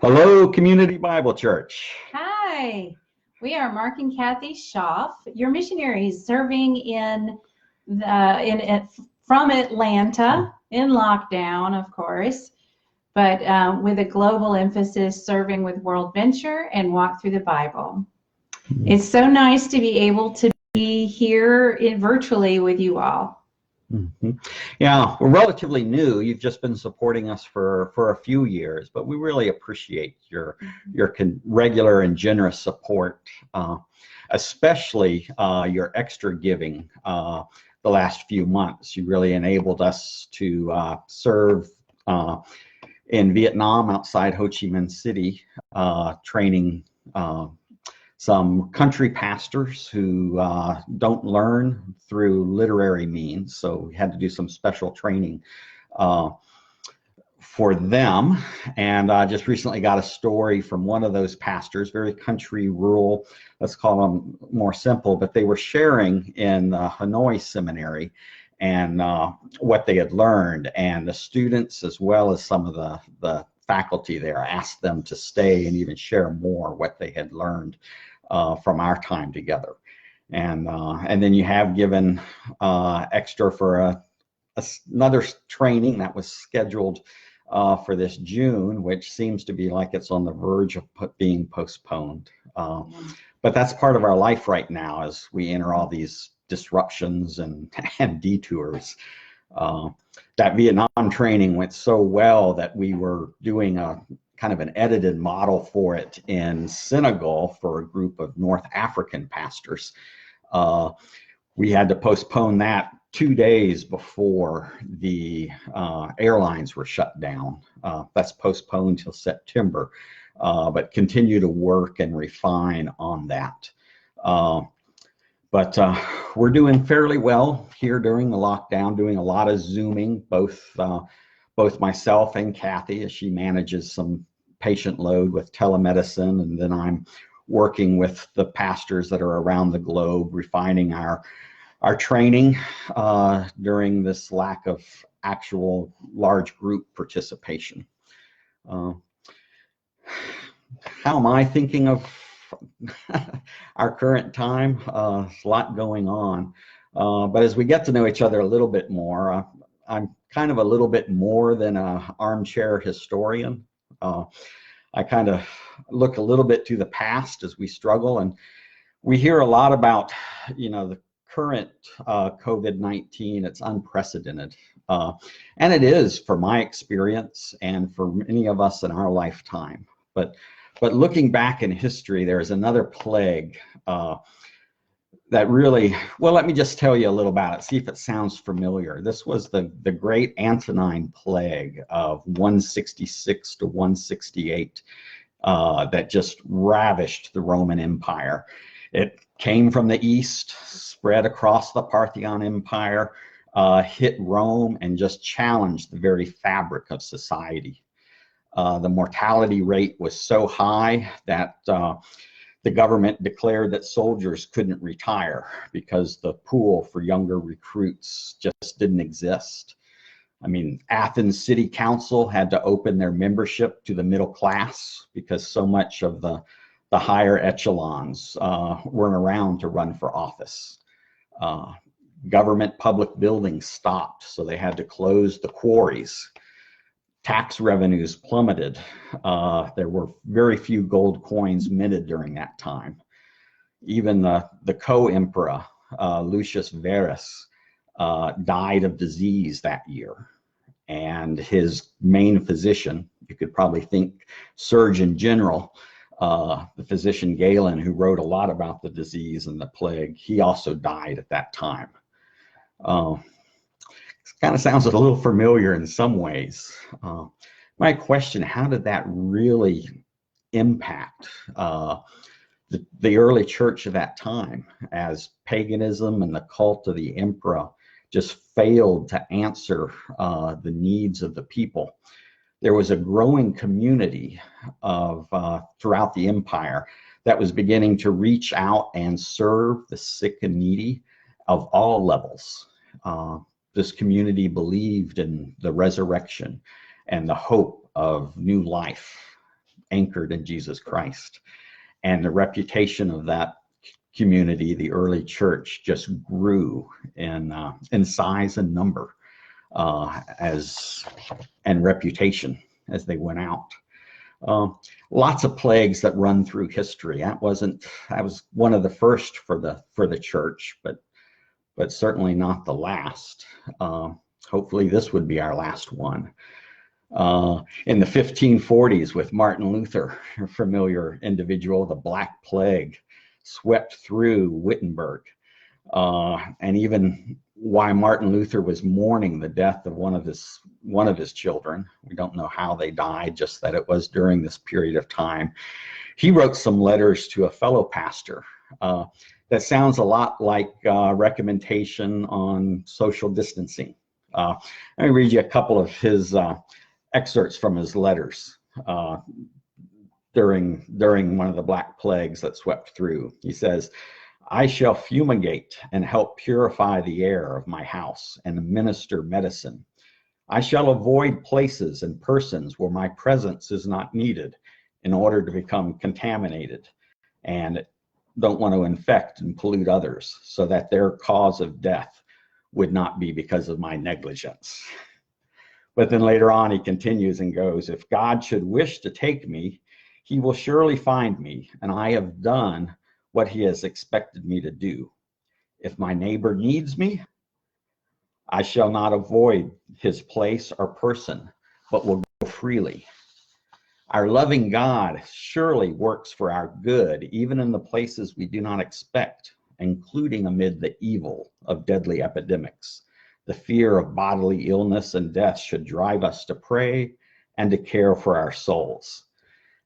Hello, Community Bible Church. Hi, we are Mark and Kathy Schaaf, your missionaries serving from Atlanta in lockdown, of course, but with a global emphasis serving with World Venture and Walk Through the Bible. It's so nice to be able to be here virtually with you all. Mm-hmm. Yeah, we're relatively new. You've just been supporting us for a few years, but we really appreciate your regular and generous support, especially your extra giving the last few months. You really enabled us to serve in Vietnam outside Ho Chi Minh City, training some country pastors who don't learn through literary means, so we had to do some special training for them. And I just recently got a story from one of those pastors, very country, rural, let's call them more simple, but they were sharing in Hanoi Seminary and what they had learned, and the students as well as some of the faculty there asked them to stay and even share more what they had learned from our time together. And then you have given extra for another training that was scheduled for this June, which seems to be like it's on the verge of being postponed. But that's part of our life right now as we enter all these disruptions and detours. That Vietnam training went so well that we were doing a kind of an edited model for it in Senegal for a group of North African pastors. We had to postpone that 2 days before the airlines were shut down. That's postponed till September, but continue to work and refine on that. But we're doing fairly well here during the lockdown, doing a lot of Zooming, both myself and Kathy, as she manages some patient load with telemedicine, and then I'm working with the pastors that are around the globe, refining our training during this lack of actual large group participation. How am I thinking of our current time? A lot going on, but as we get to know each other a little bit more, I'm kind of a little bit more than an armchair historian. I kind of look a little bit to the past as we struggle, and we hear a lot about, the current COVID-19. It's unprecedented, and it is for my experience and for many of us in our lifetime. But looking back in history, there is another plague that really, well, let me just tell you a little about it, see if it sounds familiar. This was the Great Antonine Plague of 166 to 168 that just ravished the Roman Empire. It came from the east, spread across the Parthian Empire, hit Rome, and just challenged the very fabric of society. The mortality rate was so high that the government declared that soldiers couldn't retire because the pool for younger recruits just didn't exist. I mean, Athens City Council had to open their membership to the middle class because so much of the higher echelons weren't around to run for office. Government public buildings stopped, so they had to close the quarries. Tax revenues plummeted. There were very few gold coins minted during that time. Even the co-emperor, Lucius Verus, died of disease that year. And his main physician, you could probably think Surgeon General, the physician Galen, who wrote a lot about the disease and the plague, he also died at that time. Kind of sounds a little familiar in some ways. My question, how did that really impact the early church of that time, as paganism and the cult of the emperor just failed to answer the needs of the people? There was a growing community of throughout the empire that was beginning to reach out and serve the sick and needy of all levels. This community believed in the resurrection and the hope of new life. anchored in Jesus Christ. And the reputation of that community, the early church, just grew in size and number and reputation as they went out. Lots of plagues that run through history. That was one of the first for the church, but certainly not the last. Hopefully this would be our last one. In the 1540s with Martin Luther, a familiar individual, the Black Plague swept through Wittenberg. And even why Martin Luther was mourning the death of one of his children. We don't know how they died, just that it was during this period of time. He wrote some letters to a fellow pastor that sounds a lot like recommendation on social distancing. Let me read you a couple of his excerpts from his letters during one of the Black Plagues that swept through. He says, "I shall fumigate and help purify the air of my house and administer medicine. I shall avoid places and persons where my presence is not needed in order to become contaminated, and don't want to infect and pollute others so that their cause of death would not be because of my negligence." But then later on he continues and goes, "If God should wish to take me, he will surely find me, and I have done what he has expected me to do. If my neighbor needs me, I shall not avoid his place or person, but will go freely. Our loving God surely works for our good, even in the places we do not expect, including amid the evil of deadly epidemics. The fear of bodily illness and death should drive us to pray and to care for our souls."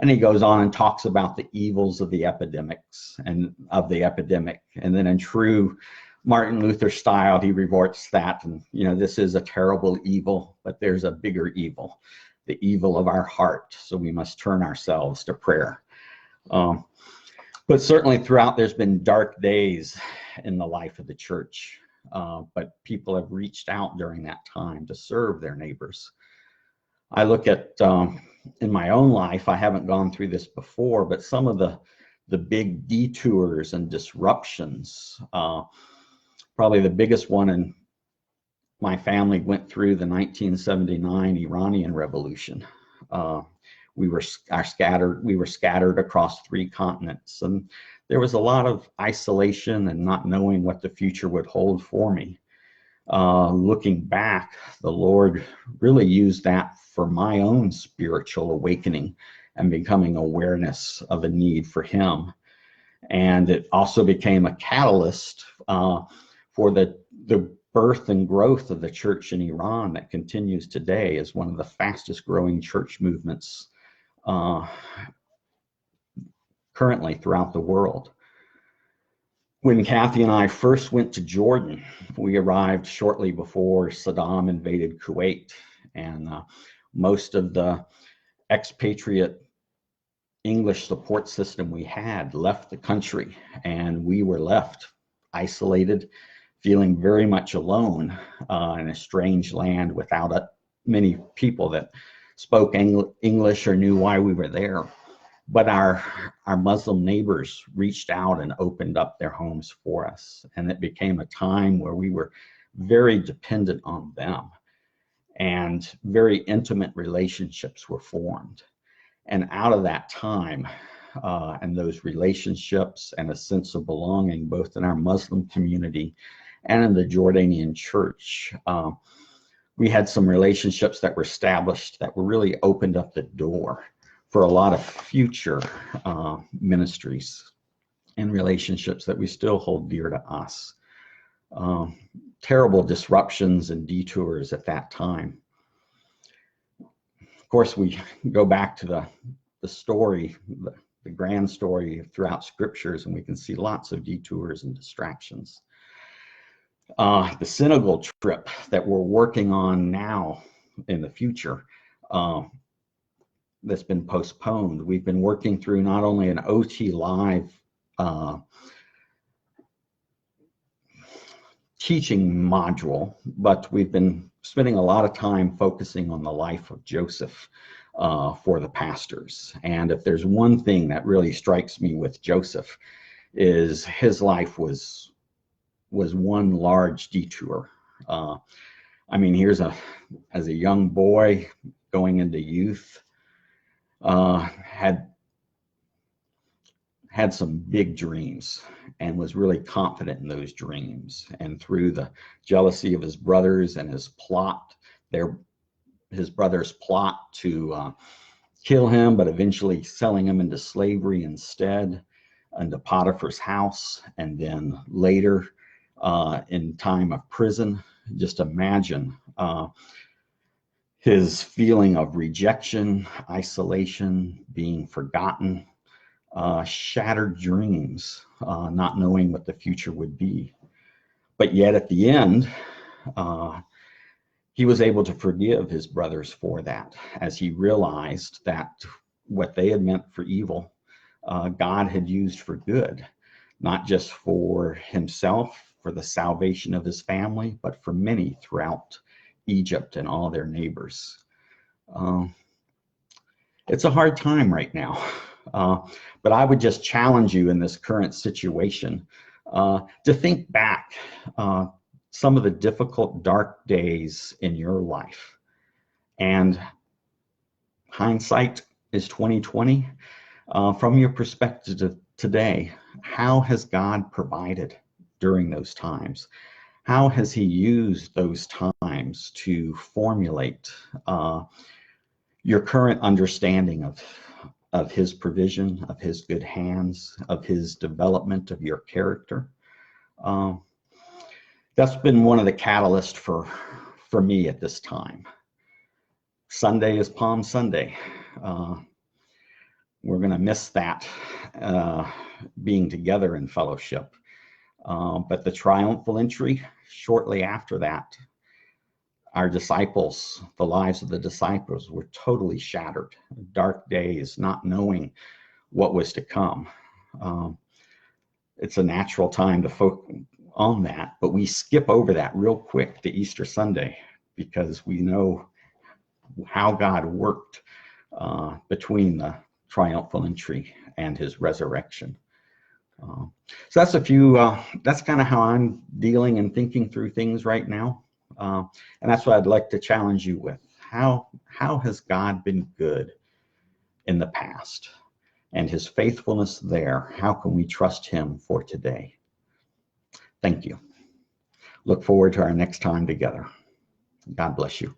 And he goes on and talks about the evils of the epidemics and of the epidemic. And then in true Martin Luther style, he reports that, and this is a terrible evil, but there's a bigger evil, the evil of our heart. So we must turn ourselves to prayer. But certainly throughout, there's been dark days in the life of the church. But people have reached out during that time to serve their neighbors. I look at, in my own life, I haven't gone through this before, but some of the big detours and disruptions, probably the biggest one in my family went through the 1979 Iranian Revolution. We were scattered across 3 continents, and there was a lot of isolation and not knowing what the future would hold for me. Looking back, the Lord really used that for my own spiritual awakening and becoming awareness of a need for him. And it also became a catalyst for the birth and growth of the church in Iran that continues today as one of the fastest growing church movements currently throughout the world. When Kathy and I first went to Jordan, we arrived shortly before Saddam invaded Kuwait, and most of the expatriate English support system we had left the country, and we were left isolated, feeling very much alone in a strange land without many people that spoke English or knew why we were there. But our Muslim neighbors reached out and opened up their homes for us. And it became a time where we were very dependent on them. And very intimate relationships were formed. And out of that time and those relationships and a sense of belonging, both in our Muslim community and in the Jordanian church, we had some relationships that were established that were really opened up the door for a lot of future ministries and relationships that we still hold dear to us. Terrible disruptions and detours at that time. Of course, we go back to the story, the grand story throughout scriptures, and we can see lots of detours and distractions. The Senegal trip that we're working on now in the future, that's been postponed. We've been working through not only an OT Live teaching module, but we've been spending a lot of time focusing on the life of Joseph for the pastors. And if there's one thing that really strikes me with Joseph, is his life was one large detour. I mean, as a young boy going into youth, had some big dreams and was really confident in those dreams. And through the jealousy of his brothers and his brothers' plot to kill him, but eventually selling him into slavery instead, into Potiphar's house, and then later in time of prison. Just imagine his feeling of rejection, isolation, being forgotten, shattered dreams, not knowing what the future would be. But yet at the end, he was able to forgive his brothers for that, as he realized that what they had meant for evil, God had used for good, not just for himself, for the salvation of his family, but for many throughout Egypt and all their neighbors. It's a hard time right now, but I would just challenge you in this current situation to think back some of the difficult, dark days in your life. And hindsight is 2020. From your perspective today, how has God provided during those times? How has he used those times to formulate your current understanding of his provision, of his good hands, of his development of your character? That's been one of the catalysts for me at this time. Sunday is Palm Sunday. We're going to miss that being together in fellowship. But the triumphal entry, shortly after that, our disciples, the lives of the disciples were totally shattered. Dark days, not knowing what was to come. It's a natural time to focus on that, but we skip over that real quick to Easter Sunday because we know how God worked between the triumphal entry and his resurrection. So that's that's kind of how I'm dealing and thinking through things right now. And that's what I'd like to challenge you with. How has God been good in the past? And his faithfulness there, how can we trust him for today? Thank you. Look forward to our next time together. God bless you.